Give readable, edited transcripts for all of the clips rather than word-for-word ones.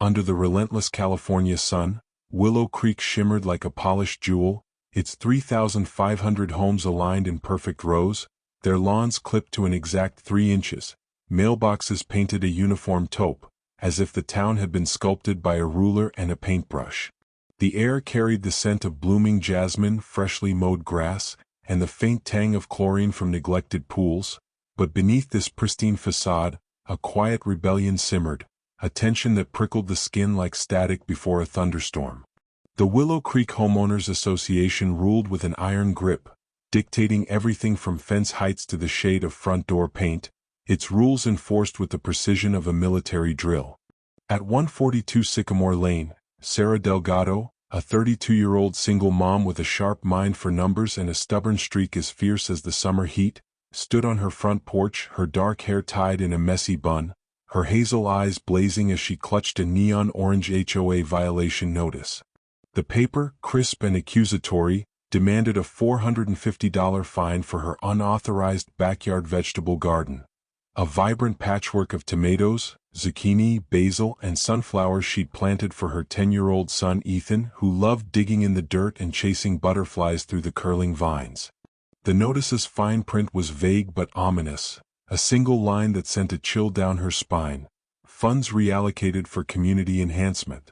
Under the relentless California sun, Willow Creek shimmered like a polished jewel, its 3,500 homes aligned in perfect rows, their lawns clipped to an exact 3 inches, mailboxes painted a uniform taupe, as if the town had been sculpted by a ruler and a paintbrush. The air carried the scent of blooming jasmine, freshly mowed grass, and the faint tang of chlorine from neglected pools, but beneath this pristine facade, a quiet rebellion simmered, a tension that prickled the skin like static before a thunderstorm. The Willow Creek Homeowners Association ruled with an iron grip, dictating everything from fence heights to the shade of front door paint, its rules enforced with the precision of a military drill. At 142 Sycamore Lane, Sarah Delgado, a 32-year-old single mom with a sharp mind for numbers and a stubborn streak as fierce as the summer heat, stood on her front porch, her dark hair tied in a messy bun, her hazel eyes blazing as she clutched a neon orange HOA violation notice. The paper, crisp and accusatory, demanded a $450 fine for her unauthorized backyard vegetable garden. A vibrant patchwork of tomatoes, zucchini, basil, and sunflowers she'd planted for her 10-year-old son Ethan, who loved digging in the dirt and chasing butterflies through the curling vines. The notice's fine print was vague but ominous, a single line that sent a chill down her spine: funds reallocated for community enhancement.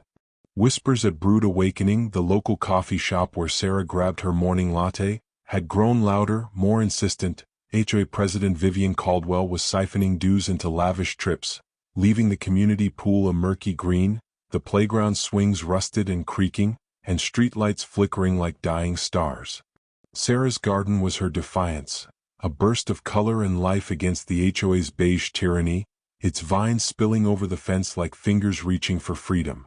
Whispers at Brood Awakening, the local coffee shop where Sarah grabbed her morning latte, had grown louder, more insistent. HOA President Vivian Caldwell was siphoning dues into lavish trips, leaving the community pool a murky green, the playground swings rusted and creaking, and streetlights flickering like dying stars. Sarah's garden was her defiance, a burst of color and life against the HOA's beige tyranny, its vines spilling over the fence like fingers reaching for freedom.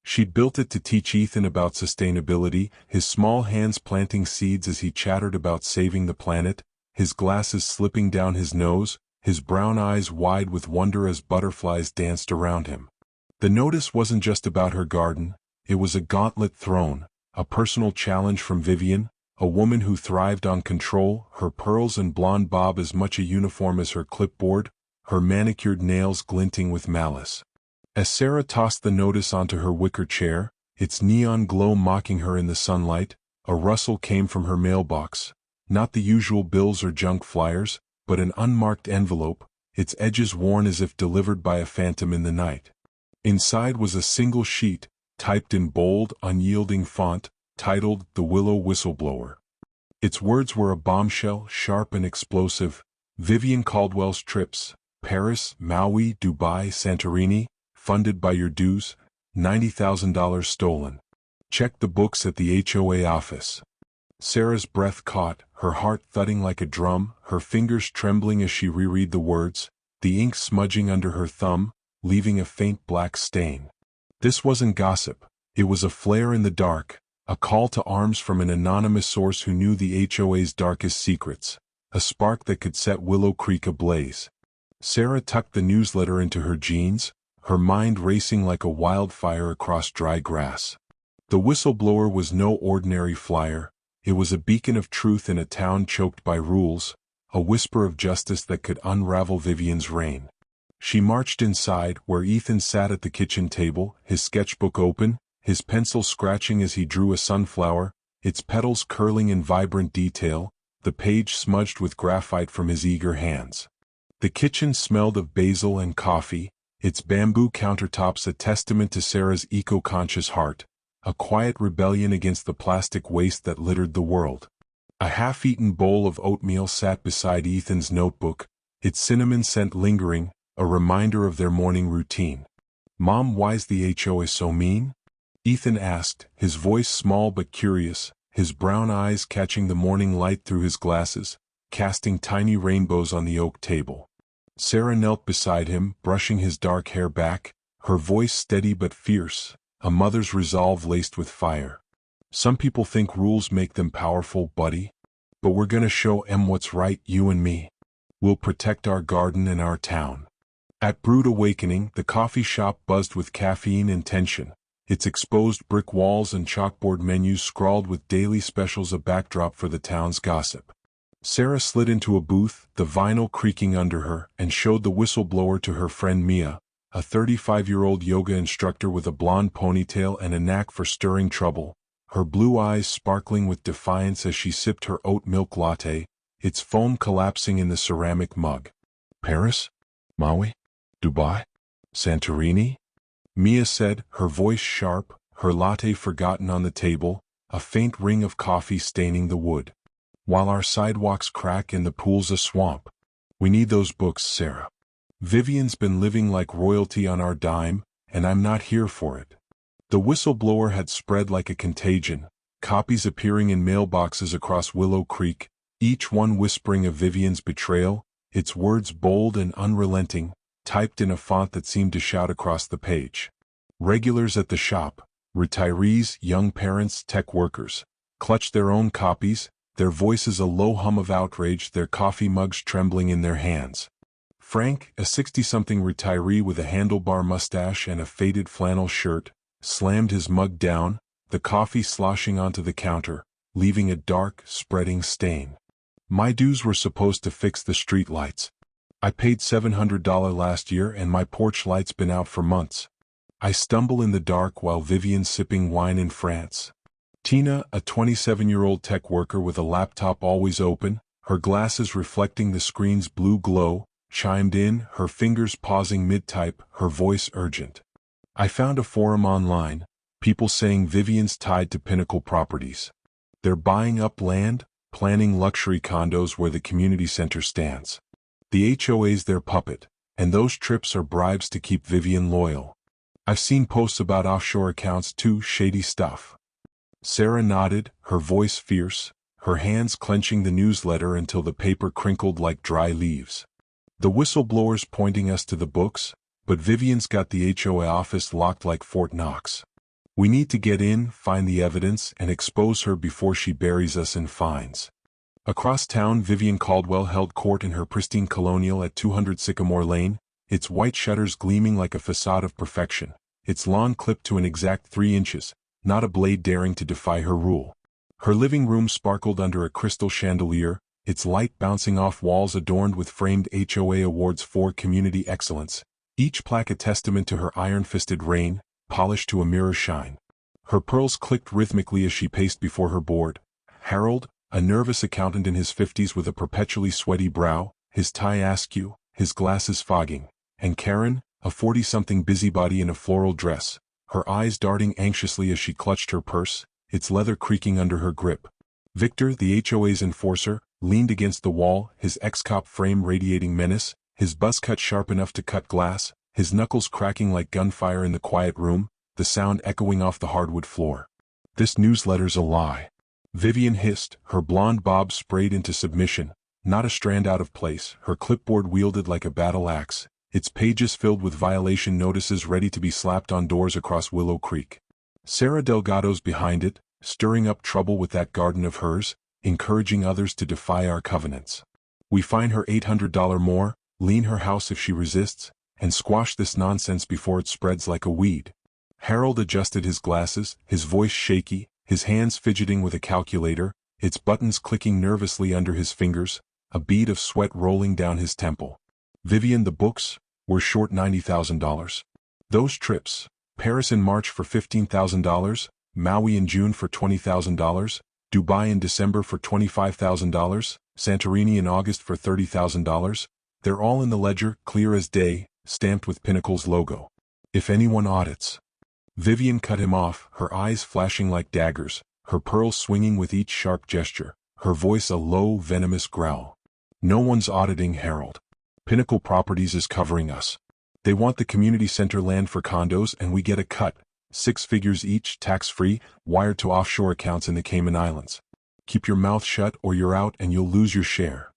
She'd built it to teach Ethan about sustainability, his small hands planting seeds as he chattered about saving the planet, his glasses slipping down his nose, his brown eyes wide with wonder as butterflies danced around him. The notice wasn't just about her garden, it was a gauntlet thrown, a personal challenge from Vivian, a woman who thrived on control, her pearls and blonde bob as much a uniform as her clipboard, her manicured nails glinting with malice. As Sarah tossed the notice onto her wicker chair, its neon glow mocking her in the sunlight, a rustle came from her mailbox, not the usual bills or junk flyers, but an unmarked envelope, its edges worn as if delivered by a phantom in the night. Inside was a single sheet, typed in bold, unyielding font, titled "The Willow Whistleblower." Its words were a bombshell, sharp and explosive: Vivian Caldwell's trips, Paris, Maui, Dubai, Santorini, funded by your dues, $90,000 stolen. Check the books at the HOA office. Sarah's breath caught, her heart thudding like a drum, her fingers trembling as she reread the words, the ink smudging under her thumb, leaving a faint black stain. This wasn't gossip, it was a flare in the dark, a call to arms from an anonymous source who knew the HOA's darkest secrets, a spark that could set Willow Creek ablaze. Sarah tucked the newsletter into her jeans, her mind racing like a wildfire across dry grass. The whistleblower was no ordinary flyer, it was a beacon of truth in a town choked by rules, a whisper of justice that could unravel Vivian's reign. She marched inside, where Ethan sat at the kitchen table, his sketchbook open, his pencil scratching as he drew a sunflower, its petals curling in vibrant detail, the page smudged with graphite from his eager hands. The kitchen smelled of basil and coffee, its bamboo countertops a testament to Sarah's eco-conscious heart, a quiet rebellion against the plastic waste that littered the world. A half-eaten bowl of oatmeal sat beside Ethan's notebook, its cinnamon scent lingering, a reminder of their morning routine. "Mom, why's the HOA so mean?" Ethan asked, his voice small but curious, his brown eyes catching the morning light through his glasses, casting tiny rainbows on the oak table. Sarah knelt beside him, brushing his dark hair back, her voice steady but fierce, a mother's resolve laced with fire. "Some people think rules make them powerful, buddy. But we're gonna show 'em what's right, you and me. We'll protect our garden and our town." At Brood Awakening, the coffee shop buzzed with caffeine and tension, its exposed brick walls and chalkboard menus scrawled with daily specials a backdrop for the town's gossip. Sarah slid into a booth, the vinyl creaking under her, and showed the whistleblower to her friend Mia, a 35-year-old yoga instructor with a blonde ponytail and a knack for stirring trouble, her blue eyes sparkling with defiance as she sipped her oat milk latte, its foam collapsing in the ceramic mug. Paris? Maui? Dubai? Santorini? Mia said, her voice sharp, her latte forgotten on the table, a faint ring of coffee staining the wood. While our sidewalks crack and the pool's a swamp. We need those books, Sarah. Vivian's been living like royalty on our dime, and I'm not here for it. The whistleblower had spread like a contagion, copies appearing in mailboxes across Willow Creek, each one whispering of Vivian's betrayal, its words bold and unrelenting, typed in a font that seemed to shout across the page. Regulars at the shop, retirees, young parents, tech workers, clutched their own copies, their voices a low hum of outrage, their coffee mugs trembling in their hands. Frank, a 60-something retiree with a handlebar mustache and a faded flannel shirt, slammed his mug down, the coffee sloshing onto the counter, leaving a dark, spreading stain. My dues were supposed to fix the street lights. I paid $700 last year and my porch light's been out for months. I stumble in the dark while Vivian's sipping wine in France. Tina, a 27-year-old tech worker with a laptop always open, her glasses reflecting the screen's blue glow, chimed in, her fingers pausing mid-type, her voice urgent. I found a forum online, people saying Vivian's tied to Pinnacle Properties. They're buying up land, planning luxury condos where the community center stands. The HOA's their puppet, and those trips are bribes to keep Vivian loyal. I've seen posts about offshore accounts too, shady stuff. Sarah nodded, her voice fierce, her hands clenching the newsletter until the paper crinkled like dry leaves. The whistleblower's pointing us to the books, but Vivian's got the HOA office locked like Fort Knox. We need to get in, find the evidence, and expose her before she buries us in fines. Across town, Vivian Caldwell held court in her pristine colonial at 200 Sycamore Lane, its white shutters gleaming like a facade of perfection, its lawn clipped to an exact 3 inches, not a blade daring to defy her rule. Her living room sparkled under a crystal chandelier, its light bouncing off walls adorned with framed HOA awards for community excellence, each plaque a testament to her iron-fisted reign, polished to a mirror shine. Her pearls clicked rhythmically as she paced before her board. Harold, a nervous accountant in his 50s with a perpetually sweaty brow, his tie askew, his glasses fogging, and Karen, a 40-something busybody in a floral dress, her eyes darting anxiously as she clutched her purse, its leather creaking under her grip. Victor, the HOA's enforcer, leaned against the wall, his ex-cop frame radiating menace, his buzz cut sharp enough to cut glass, his knuckles cracking like gunfire in the quiet room, the sound echoing off the hardwood floor. This newsletter's a lie. Vivian hissed, her blonde bob sprayed into submission, not a strand out of place, her clipboard wielded like a battle axe, its pages filled with violation notices ready to be slapped on doors across Willow Creek. Sarah Delgado's behind it, stirring up trouble with that garden of hers, encouraging others to defy our covenants. We fine her $800 more, lien her house if she resists, and squash this nonsense before it spreads like a weed. Harold adjusted his glasses, his voice shaky, his hands fidgeting with a calculator, its buttons clicking nervously under his fingers, a bead of sweat rolling down his temple. Vivian, the books, were short $90,000. Those trips, Paris in March for $15,000, Maui in June for $20,000, Dubai in December for $25,000, Santorini in August for $30,000, they're all in the ledger, clear as day, stamped with Pinnacle's logo. If anyone audits. Vivian cut him off, her eyes flashing like daggers, her pearls swinging with each sharp gesture, her voice a low, venomous growl. No one's auditing Harold. Pinnacle Properties is covering us. They want the community center land for condos and we get a cut, 6 figures each, tax-free, wired to offshore accounts in the Cayman Islands. Keep your mouth shut or you're out and you'll lose your share.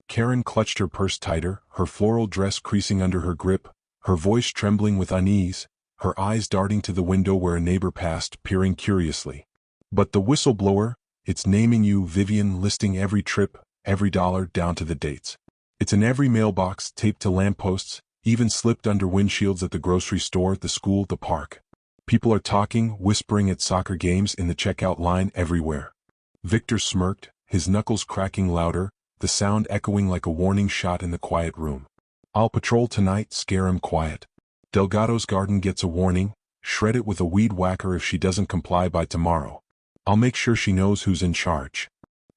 Karen clutched her purse tighter, her floral dress creasing under her grip, her voice trembling with unease, her eyes darting to the window where a neighbor passed, peering curiously. But the whistleblower, it's naming you, Vivian, listing every trip, every dollar, down to the dates. It's in every mailbox, taped to lampposts, even slipped under windshields at the grocery store, the school, the park. People are talking, whispering at soccer games, in the checkout line, everywhere. Victor smirked, his knuckles cracking louder, the sound echoing like a warning shot in the quiet room. I'll patrol tonight, scare him quiet. Delgado's garden gets a warning, shred it with a weed whacker if she doesn't comply by tomorrow. I'll make sure she knows who's in charge.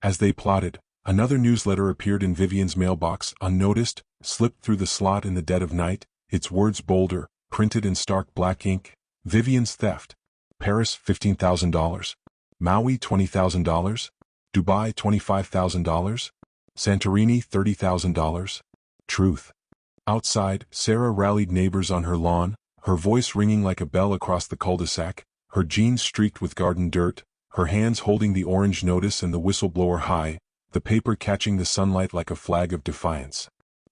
As they plotted, another newsletter appeared in Vivian's mailbox, unnoticed, slipped through the slot in the dead of night, its words bolder, printed in stark black ink. Vivian's theft. Paris $15,000. Maui $20,000. Dubai $25,000. Santorini $30,000. Truth. Outside, Sarah rallied neighbors on her lawn, her voice ringing like a bell across the cul-de-sac, her jeans streaked with garden dirt, her hands holding the orange notice and the whistleblower high, the paper catching the sunlight like a flag of defiance.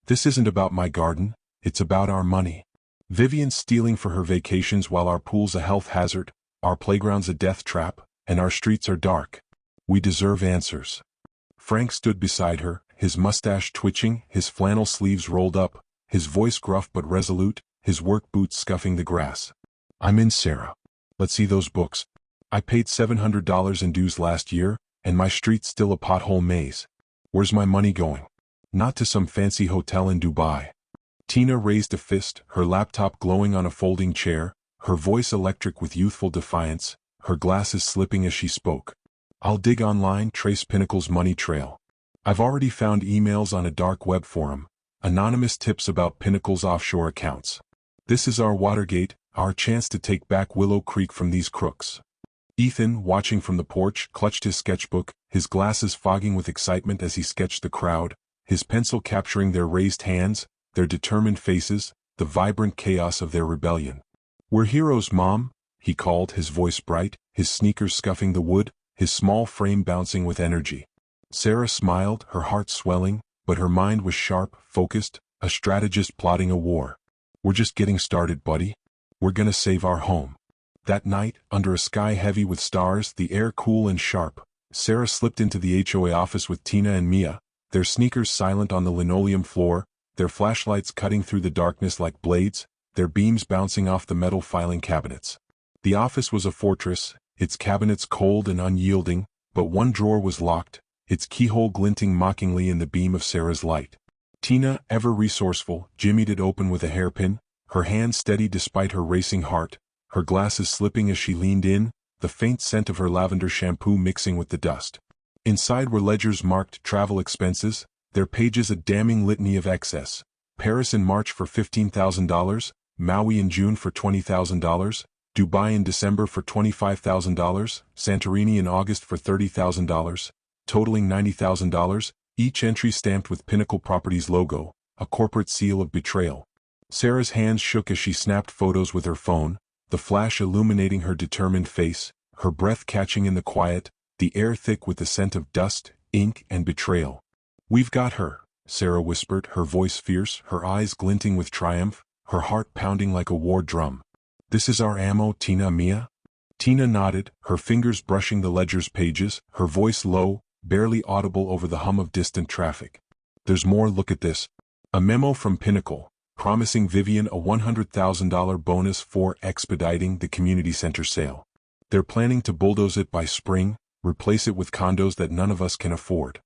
This isn't about my garden, it's about our money. Vivian's stealing for her vacations while our pool's a health hazard, our playground's a death trap, and our streets are dark. We deserve answers. Frank stood beside her, his mustache twitching, his flannel sleeves rolled up, his voice gruff but resolute, his work boots scuffing the grass. I'm in, Sarah. Let's see those books. I paid $700 in dues last year, and my street's still a pothole maze. Where's my money going? Not to some fancy hotel in Dubai. Tina raised a fist, her laptop glowing on a folding chair, her voice electric with youthful defiance, her glasses slipping as she spoke. I'll dig online, trace Pinnacle's money trail. I've already found emails on a dark web forum, anonymous tips about Pinnacle's offshore accounts. This is our Watergate, our chance to take back Willow Creek from these crooks. Ethan, watching from the porch, clutched his sketchbook, his glasses fogging with excitement as he sketched the crowd, his pencil capturing their raised hands, their determined faces, the vibrant chaos of their rebellion. We're heroes, Mom, he called, his voice bright, his sneakers scuffing the wood, his small frame bouncing with energy. Sarah smiled, her heart swelling, but her mind was sharp, focused, a strategist plotting a war. We're just getting started, buddy. We're gonna save our home. That night, under a sky heavy with stars, the air cool and sharp, Sarah slipped into the HOA office with Tina and Mia, their sneakers silent on the linoleum floor, their flashlights cutting through the darkness like blades, their beams bouncing off the metal filing cabinets. The office was a fortress, its cabinets cold and unyielding, but one drawer was locked, its keyhole glinting mockingly in the beam of Sarah's light. Tina, ever resourceful, jimmied it open with a hairpin, her hand steady despite her racing heart, her glasses slipping as she leaned in, the faint scent of her lavender shampoo mixing with the dust. Inside were ledgers marked travel expenses, their pages a damning litany of excess. Paris in March for $15,000, Maui in June for $20,000, Dubai in December for $25,000, Santorini in August for $30,000, totaling $90,000, each entry stamped with Pinnacle Properties logo, a corporate seal of betrayal. Sarah's hands shook as she snapped photos with her phone, the flash illuminating her determined face, her breath catching in the quiet, the air thick with the scent of dust, ink, and betrayal. We've got her, Sarah whispered, her voice fierce, her eyes glinting with triumph, her heart pounding like a war drum. This is our ammo, Tina. Mia? Tina nodded, her fingers brushing the ledger's pages, her voice low, barely audible over the hum of distant traffic. There's more, look at this. A memo from Pinnacle, promising Vivian a $100,000 bonus for expediting the community center sale. They're planning to bulldoze it by spring, replace it with condos that none of us can afford.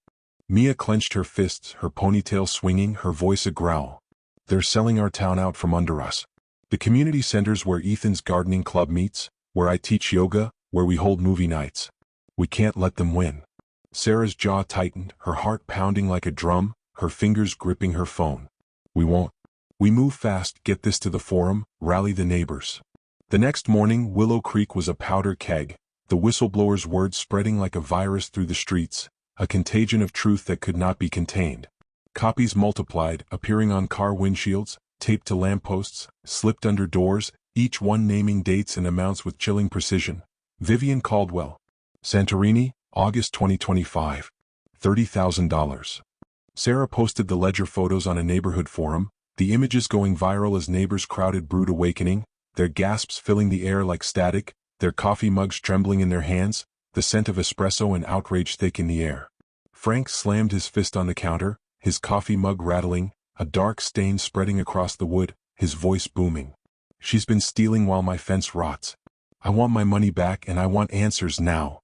Mia clenched her fists, her ponytail swinging, her voice a growl. They're selling our town out from under us. The community center's where Ethan's gardening club meets, where I teach yoga, where we hold movie nights. We can't let them win. Sarah's jaw tightened, her heart pounding like a drum, her fingers gripping her phone. We won't. We move fast, get this to the forum, rally the neighbors. The next morning, Willow Creek was a powder keg, the whistleblower's words spreading like a virus through the streets, a contagion of truth that could not be contained. Copies multiplied, appearing on car windshields, taped to lampposts, slipped under doors, each one naming dates and amounts with chilling precision. Vivian Caldwell. Santorini, August 2025. $30,000. Sarah posted the ledger photos on a neighborhood forum, the images going viral as neighbors crowded Brood Awakening, their gasps filling the air like static, their coffee mugs trembling in their hands, the scent of espresso and outrage thick in the air. Frank slammed his fist on the counter, his coffee mug rattling, a dark stain spreading across the wood, his voice booming. She's been stealing while my fence rots. I want my money back and I want answers now.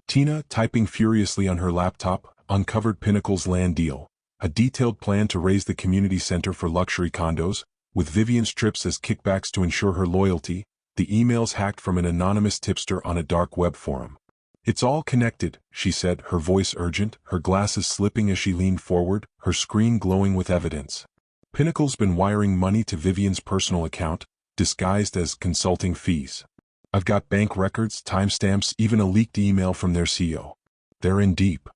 Tina, typing furiously on her laptop, uncovered Pinnacle's land deal, a detailed plan to raise the community center for luxury condos, with Vivian's trips as kickbacks to ensure her loyalty, the emails hacked from an anonymous tipster on a dark web forum. "It's all connected," she said, her voice urgent, her glasses slipping as she leaned forward, her screen glowing with evidence. "Pinnacle's been wiring money to Vivian's personal account, disguised as consulting fees. I've got bank records, timestamps, even a leaked email from their CEO. They're in deep."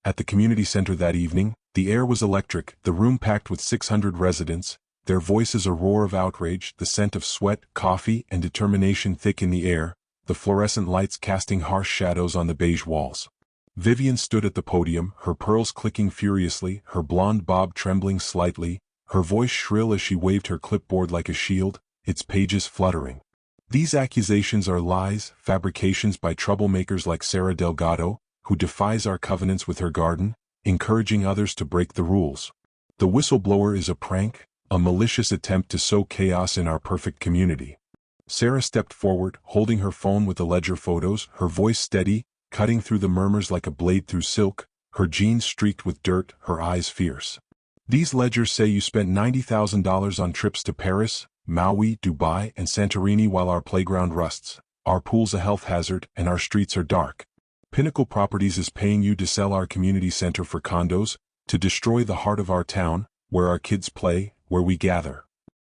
At the community center that evening, the air was electric, the room packed with 600 residents, their voices a roar of outrage, the scent of sweat, coffee, and determination thick in the air, the fluorescent lights casting harsh shadows on the beige walls. Vivian stood at the podium, her pearls clicking furiously, her blonde bob trembling slightly, her voice shrill as she waved her clipboard like a shield, its pages fluttering. "These accusations are lies, fabrications by troublemakers like Sarah Delgado, who defies our covenants with her garden, encouraging others to break the rules. The whistleblower is a prank, a malicious attempt to sow chaos in our perfect community." Sarah stepped forward, holding her phone with the ledger photos, her voice steady, cutting through the murmurs like a blade through silk, her jeans streaked with dirt, her eyes fierce. "These ledgers say you spent $90,000 on trips to Paris, Maui, Dubai, and Santorini while our playground rusts, our pool's a health hazard, and our streets are dark. Pinnacle Properties is paying you to sell our community center for condos, to destroy the heart of our town, where our kids play, where we gather."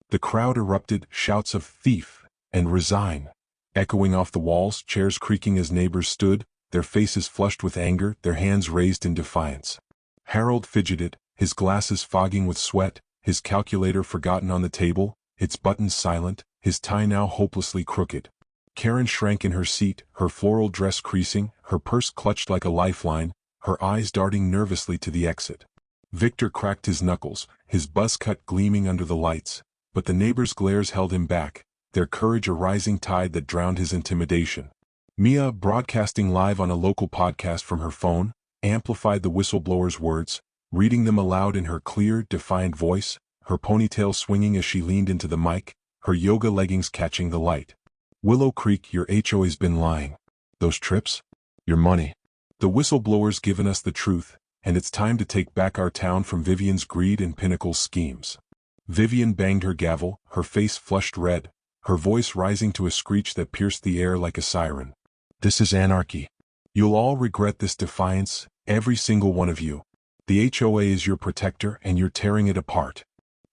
The crowd erupted, shouts of "thief" and "resign" echoing off the walls, chairs creaking as neighbors stood, their faces flushed with anger, their hands raised in defiance. Harold fidgeted, his glasses fogging with sweat, his calculator forgotten on the table, its buttons silent, his tie now hopelessly crooked. Karen shrank in her seat, her floral dress creasing, her purse clutched like a lifeline, her eyes darting nervously to the exit. Victor cracked his knuckles, his buzz cut gleaming under the lights, but the neighbors' glares held him back, their courage a rising tide that drowned his intimidation. Mia, broadcasting live on a local podcast from her phone, amplified the whistleblower's words, reading them aloud in her clear, defiant voice, her ponytail swinging as she leaned into the mic, her yoga leggings catching the light. "Willow Creek, your HOA's been lying. Those trips? Your money. The whistleblower's given us the truth, and it's time to take back our town from Vivian's greed and Pinnacle's schemes." Vivian banged her gavel, her face flushed red, her voice rising to a screech that pierced the air like a siren. "This is anarchy. You'll all regret this defiance, every single one of you. The HOA is your protector and you're tearing it apart."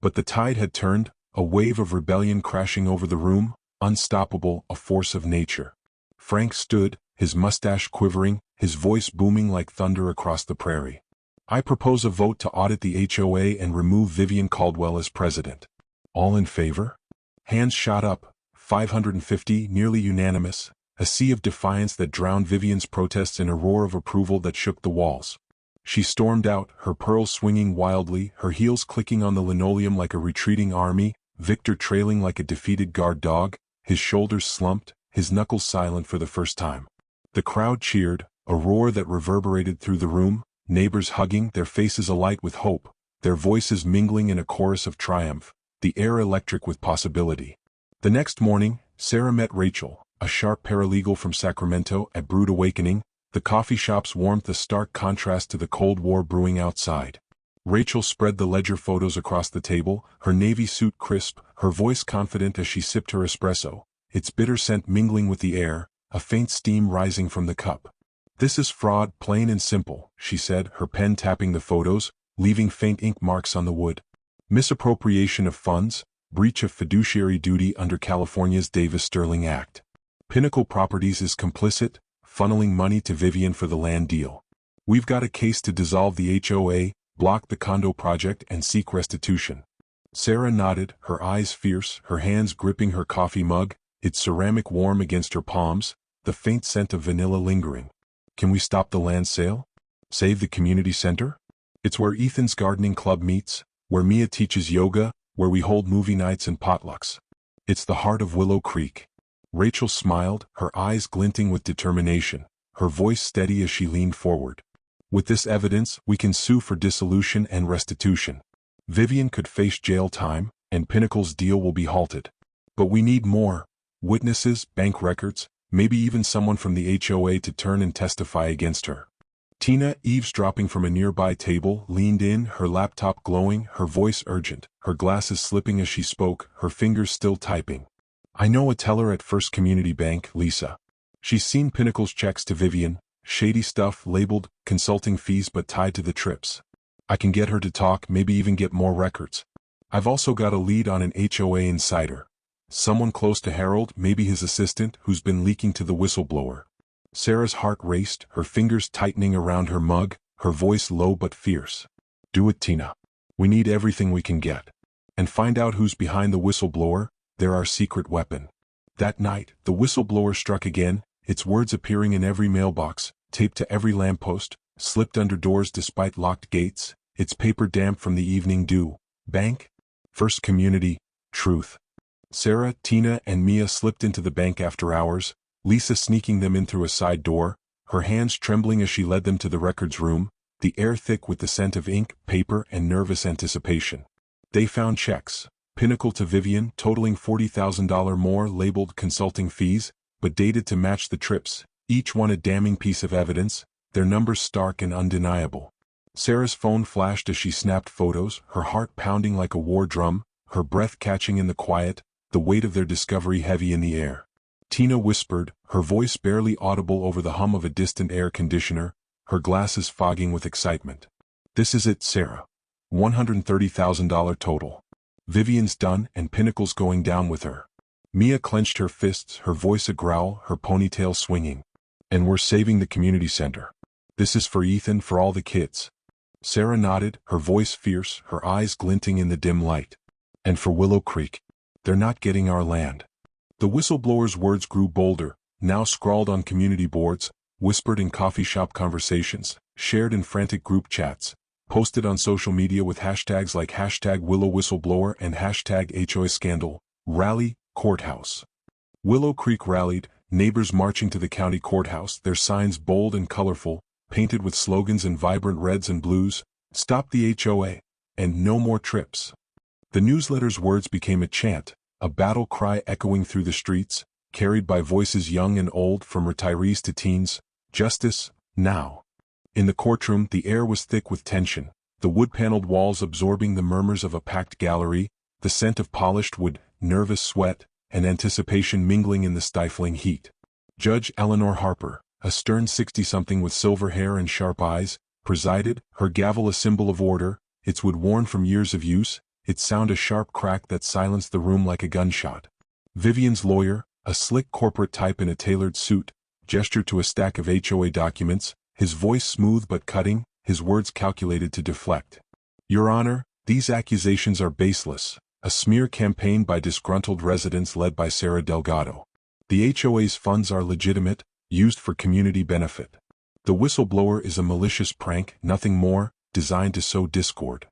But the tide had turned, a wave of rebellion crashing over the room, unstoppable, a force of nature. Frank stood, his mustache quivering, his voice booming like thunder across the prairie. "I propose a vote to audit the HOA and remove Vivian Caldwell as president. All in favor?" Hands shot up, 550, nearly unanimous, a sea of defiance that drowned Vivian's protests in a roar of approval that shook the walls. She stormed out, her pearls swinging wildly, her heels clicking on the linoleum like a retreating army, Victor trailing like a defeated guard dog, his shoulders slumped, his knuckles silent for the first time. The crowd cheered, a roar that reverberated through the room, neighbors hugging, their faces alight with hope, their voices mingling in a chorus of triumph, the air electric with possibility. The next morning, Sarah met Rachel, a sharp paralegal from Sacramento, at Brood Awakening, the coffee shop's warmth a stark contrast to the Cold War brewing outside. Rachel spread the ledger photos across the table, her navy suit crisp, her voice confident as she sipped her espresso, its bitter scent mingling with the air, a faint steam rising from the cup. "This is fraud, plain and simple," she said, her pen tapping the photos, leaving faint ink marks on the wood. "Misappropriation of funds, breach of fiduciary duty under California's Davis-Sterling Act. Pinnacle Properties is complicit, funneling money to Vivian for the land deal. We've got a case to dissolve the HOA, block the condo project, and seek restitution." Sarah nodded, her eyes fierce, her hands gripping her coffee mug, its ceramic warm against her palms, the faint scent of vanilla lingering. "Can we stop the land sale? Save the community center? It's where Ethan's gardening club meets, where Mia teaches yoga, where we hold movie nights and potlucks. It's the heart of Willow Creek." Rachel smiled, her eyes glinting with determination, her voice steady as she leaned forward. "With this evidence, we can sue for dissolution and restitution. Vivian could face jail time, and Pinnacle's deal will be halted. But we need more. Witnesses, bank records, maybe even someone from the HOA to turn and testify against her." Tina, eavesdropping from a nearby table, leaned in, her laptop glowing, her voice urgent, her glasses slipping as she spoke, her fingers still typing. I know a teller at First Community Bank, Lisa. She's seen Pinnacle's checks to Vivian, shady stuff labeled consulting fees but tied to the trips. I can get her to talk, maybe even get more records. I've also got a lead on an HOA insider. Someone close to Harold, maybe his assistant, who's been leaking to the whistleblower. Sarah's heart raced, her fingers tightening around her mug, her voice low but fierce. Do it, Tina. We need everything we can get. And find out who's behind the whistleblower. They're our secret weapon. That night, the whistleblower struck again, its words appearing in every mailbox, taped to every lamppost, slipped under doors despite locked gates, its paper damp from the evening dew. Bank? First Community, truth. Sarah, Tina, and Mia slipped into the bank after hours, Lisa sneaking them in through a side door, her hands trembling as she led them to the records room, the air thick with the scent of ink, paper, and nervous anticipation. They found checks, Pinnacle to Vivian, totaling $40,000 more, labeled consulting fees, but dated to match the trips, each one a damning piece of evidence, their numbers stark and undeniable. Sarah's phone flashed as she snapped photos, her heart pounding like a war drum, her breath catching in the quiet, the weight of their discovery heavy in the air. Tina whispered, her voice barely audible over the hum of a distant air conditioner, her glasses fogging with excitement. This is it, Sarah. $130,000 total. Vivian's done and Pinnacle's going down with her. Mia clenched her fists, her voice a growl, her ponytail swinging. And we're saving the community center. This is for Ethan, for all the kids. Sarah nodded, her voice fierce, her eyes glinting in the dim light. And for Willow Creek. They're not getting our land. The whistleblower's words grew bolder, now scrawled on community boards, whispered in coffee shop conversations, shared in frantic group chats, posted on social media with hashtags like #WillowWhistleblower and #HOA Rally, Courthouse. Willow Creek rallied, neighbors marching to the county courthouse, their signs bold and colorful, painted with slogans in vibrant reds and blues, "Stop the HOA," and "No more trips." The newsletter's words became a chant, a battle cry echoing through the streets, carried by voices young and old, from retirees to teens. Justice, now. In the courtroom, the air was thick with tension, the wood-paneled walls absorbing the murmurs of a packed gallery, the scent of polished wood, nervous sweat, and anticipation mingling in the stifling heat. Judge Eleanor Harper, a stern 60-something with silver hair and sharp eyes, presided, her gavel a symbol of order, its wood worn from years of use, its sound a sharp crack that silenced the room like a gunshot. Vivian's lawyer, a slick corporate type in a tailored suit, gestured to a stack of HOA documents, his voice smooth but cutting, his words calculated to deflect. Your Honor, these accusations are baseless, a smear campaign by disgruntled residents led by Sarah Delgado. The HOA's funds are legitimate, used for community benefit. The whistleblower is a malicious prank, nothing more, designed to sow discord.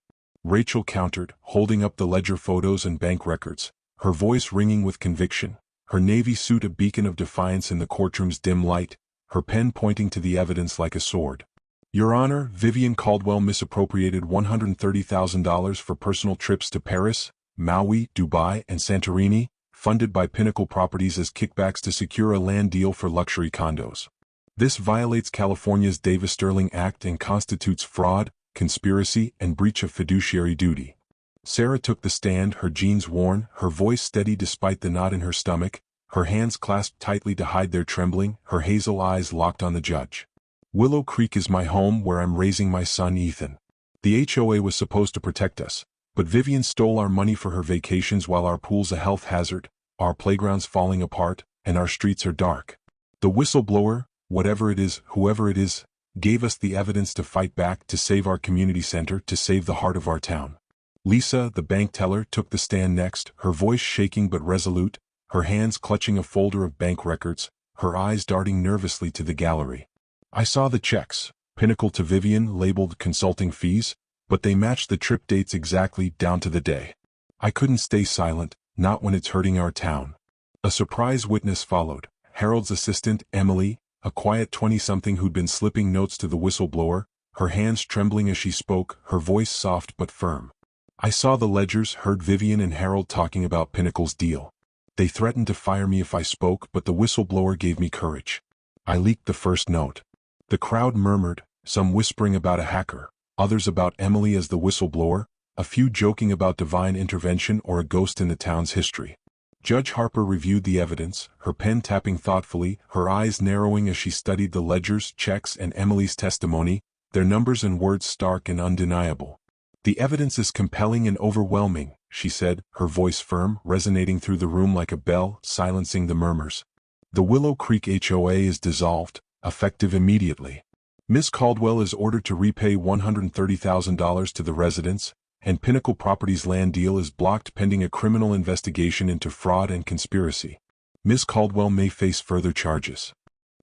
Rachel countered, holding up the ledger photos and bank records, her voice ringing with conviction, her navy suit a beacon of defiance in the courtroom's dim light, her pen pointing to the evidence like a sword. Your Honor, Vivian Caldwell misappropriated $130,000 for personal trips to Paris, Maui, Dubai, and Santorini, funded by Pinnacle Properties as kickbacks to secure a land deal for luxury condos. This violates California's Davis-Sterling Act and constitutes fraud, conspiracy, and breach of fiduciary duty. Sarah took the stand, her jeans worn, her voice steady despite the knot in her stomach, her hands clasped tightly to hide their trembling, her hazel eyes locked on the judge. Willow Creek is my home, where I'm raising my son Ethan. The HOA was supposed to protect us, but Vivian stole our money for her vacations while our pool's a health hazard, our playground's falling apart, and our streets are dark. The whistleblower, whatever it is, whoever it is, gave us the evidence to fight back, to save our community center, to save the heart of our town. Lisa, the bank teller, took the stand next, her voice shaking but resolute, her hands clutching a folder of bank records, her eyes darting nervously to the gallery. I saw the checks, Pinnacle to Vivian, labeled consulting fees, but they matched the trip dates exactly, down to the day. I couldn't stay silent, not when it's hurting our town. A surprise witness followed, Harold's assistant, Emily, a quiet 20-something who'd been slipping notes to the whistleblower, her hands trembling as she spoke, her voice soft but firm. I saw the ledgers, heard Vivian and Harold talking about Pinnacle's deal. They threatened to fire me if I spoke, but the whistleblower gave me courage. I leaked the first note. The crowd murmured, some whispering about a hacker, others about Emily as the whistleblower, a few joking about divine intervention or a ghost in the town's history. Judge Harper reviewed the evidence, her pen tapping thoughtfully, her eyes narrowing as she studied the ledgers, checks, and Emily's testimony, their numbers and words stark and undeniable. "The evidence is compelling and overwhelming," she said, her voice firm, resonating through the room like a bell, silencing the murmurs. "The Willow Creek HOA is dissolved, effective immediately. Ms. Caldwell is ordered to repay $130,000 to the residents, and Pinnacle Properties' land deal is blocked pending a criminal investigation into fraud and conspiracy. Ms. Caldwell may face further charges."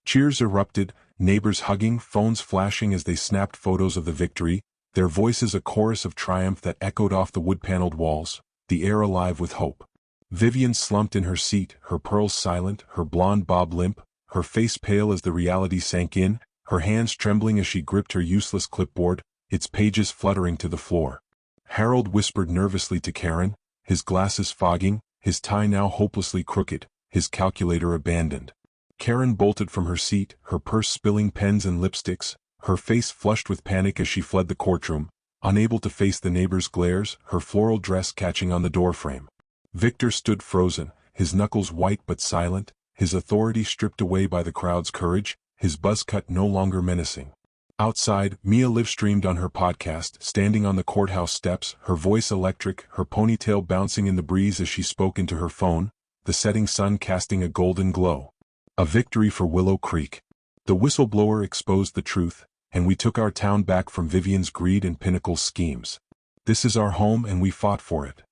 Cheers erupted, neighbors hugging, phones flashing as they snapped photos of the victory, their voices a chorus of triumph that echoed off the wood-paneled walls, the air alive with hope. Vivian slumped in her seat, her pearls silent, her blonde bob limp, her face pale as the reality sank in, her hands trembling as she gripped her useless clipboard, its pages fluttering to the floor. Harold whispered nervously to Karen, his glasses fogging, his tie now hopelessly crooked, his calculator abandoned. Karen bolted from her seat, her purse spilling pens and lipsticks, her face flushed with panic as she fled the courtroom, unable to face the neighbors' glares, her floral dress catching on the doorframe. Victor stood frozen, his knuckles white but silent, his authority stripped away by the crowd's courage, his buzz cut no longer menacing. Outside, Mia live-streamed on her podcast, standing on the courthouse steps, her voice electric, her ponytail bouncing in the breeze as she spoke into her phone, the setting sun casting a golden glow. A victory for Willow Creek. The whistleblower exposed the truth, and we took our town back from Vivian's greed and Pinnacle's schemes. This is our home and we fought for it.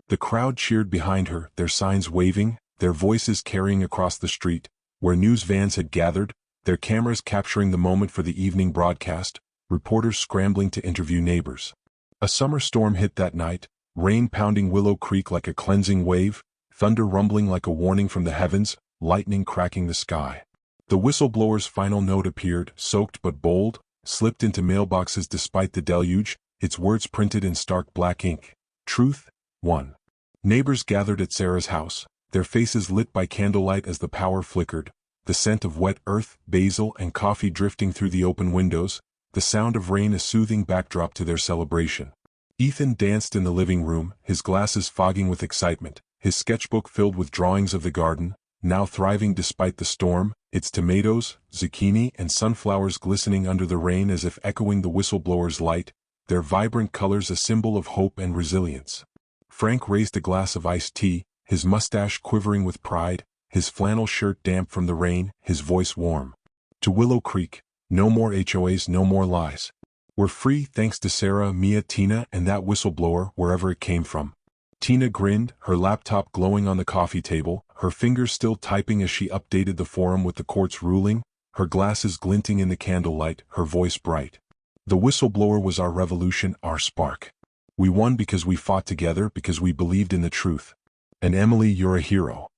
The crowd cheered behind her, their signs waving, their voices carrying across the street, where news vans had gathered, their cameras capturing the moment for the evening broadcast, reporters scrambling to interview neighbors. A summer storm hit that night, rain pounding Willow Creek like a cleansing wave, thunder rumbling like a warning from the heavens, lightning cracking the sky. The whistleblower's final note appeared, soaked but bold, slipped into mailboxes despite the deluge, its words printed in stark black ink. Truth, 1. Neighbors gathered at Sarah's house, their faces lit by candlelight as the power flickered, the scent of wet earth, basil, and coffee drifting through the open windows, the sound of rain a soothing backdrop to their celebration. Ethan danced in the living room, his glasses fogging with excitement, his sketchbook filled with drawings of the garden, now thriving despite the storm, its tomatoes, zucchini, and sunflowers glistening under the rain as if echoing the whistleblower's light, their vibrant colors a symbol of hope and resilience. Frank raised a glass of iced tea, his mustache quivering with pride, his flannel shirt damp from the rain, his voice warm. To Willow Creek, no more HOAs, no more lies. We're free thanks to Sarah, Mia, Tina, and that whistleblower, wherever it came from. Tina grinned, her laptop glowing on the coffee table, her fingers still typing as she updated the forum with the court's ruling, her glasses glinting in the candlelight, her voice bright. The whistleblower was our revolution, our spark. We won because we fought together, because we believed in the truth. And Emily, you're a hero.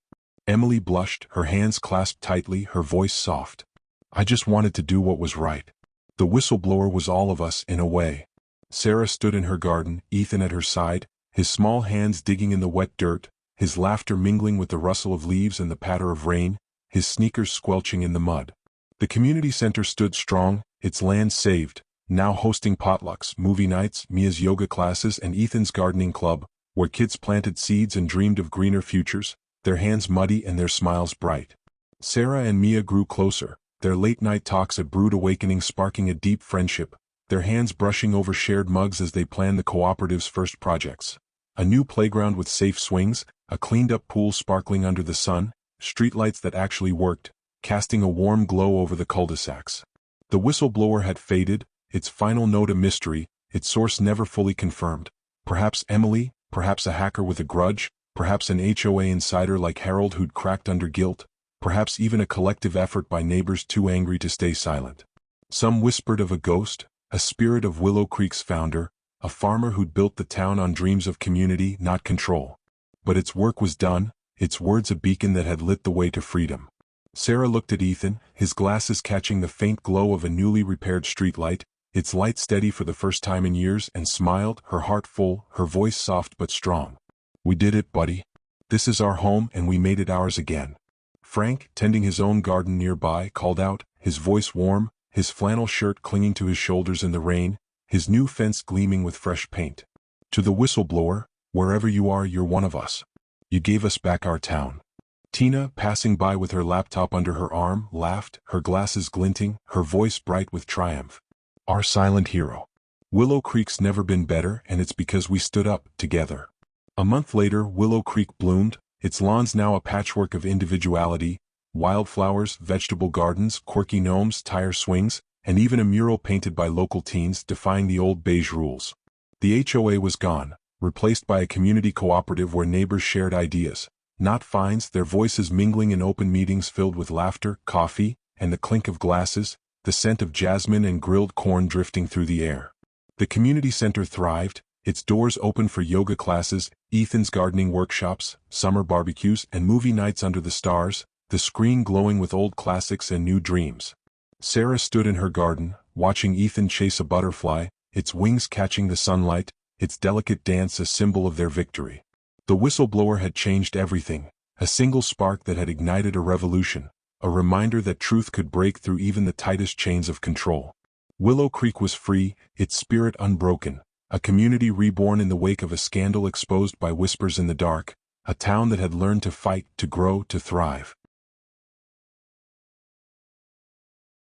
Emily blushed, her hands clasped tightly, her voice soft. I just wanted to do what was right. The whistleblower was all of us, in a way. Sarah stood in her garden, Ethan at her side, his small hands digging in the wet dirt, his laughter mingling with the rustle of leaves and the patter of rain, his sneakers squelching in the mud. The community center stood strong, its land saved, now hosting potlucks, movie nights, Mia's yoga classes, and Ethan's gardening club, where kids planted seeds and dreamed of greener futures, their hands muddy and their smiles bright. Sarah and Mia grew closer, their late-night talks at Brood Awakening sparking a deep friendship, their hands brushing over shared mugs as they planned the cooperative's first projects. A new playground with safe swings, a cleaned-up pool sparkling under the sun, streetlights that actually worked, casting a warm glow over the cul-de-sacs. The whistleblower had faded, its final note a mystery, its source never fully confirmed. Perhaps Emily, perhaps a hacker with a grudge, perhaps an HOA insider like Harold who'd cracked under guilt, perhaps even a collective effort by neighbors too angry to stay silent. Some whispered of a ghost, a spirit of Willow Creek's founder, a farmer who'd built the town on dreams of community, not control. But its work was done, its words a beacon that had lit the way to freedom. Sarah looked at Ethan, his glasses catching the faint glow of a newly repaired streetlight, its light steady for the first time in years, and smiled, her heart full, her voice soft but strong. We did it, buddy. This is our home and we made it ours again. Frank, tending his own garden nearby, called out, his voice warm, his flannel shirt clinging to his shoulders in the rain, his new fence gleaming with fresh paint. To the whistleblower, wherever you are, you're one of us. You gave us back our town. Tina, passing by with her laptop under her arm, laughed, her glasses glinting, her voice bright with triumph. Our silent hero. Willow Creek's never been better, and it's because we stood up, together. A month later, Willow Creek bloomed, its lawns now a patchwork of individuality, wildflowers, vegetable gardens, quirky gnomes, tire swings, and even a mural painted by local teens defying the old beige rules. The HOA was gone, replaced by a community cooperative where neighbors shared ideas, not fines, their voices mingling in open meetings filled with laughter, coffee, and the clink of glasses, the scent of jasmine and grilled corn drifting through the air. The community center thrived, its doors open for yoga classes, Ethan's gardening workshops, summer barbecues, and movie nights under the stars, the screen glowing with old classics and new dreams. Sarah stood in her garden, watching Ethan chase a butterfly, its wings catching the sunlight, its delicate dance a symbol of their victory. The whistleblower had changed everything, a single spark that had ignited a revolution, a reminder that truth could break through even the tightest chains of control. Willow Creek was free, its spirit unbroken, a community reborn in the wake of a scandal exposed by whispers in the dark, a town that had learned to fight, to grow, to thrive.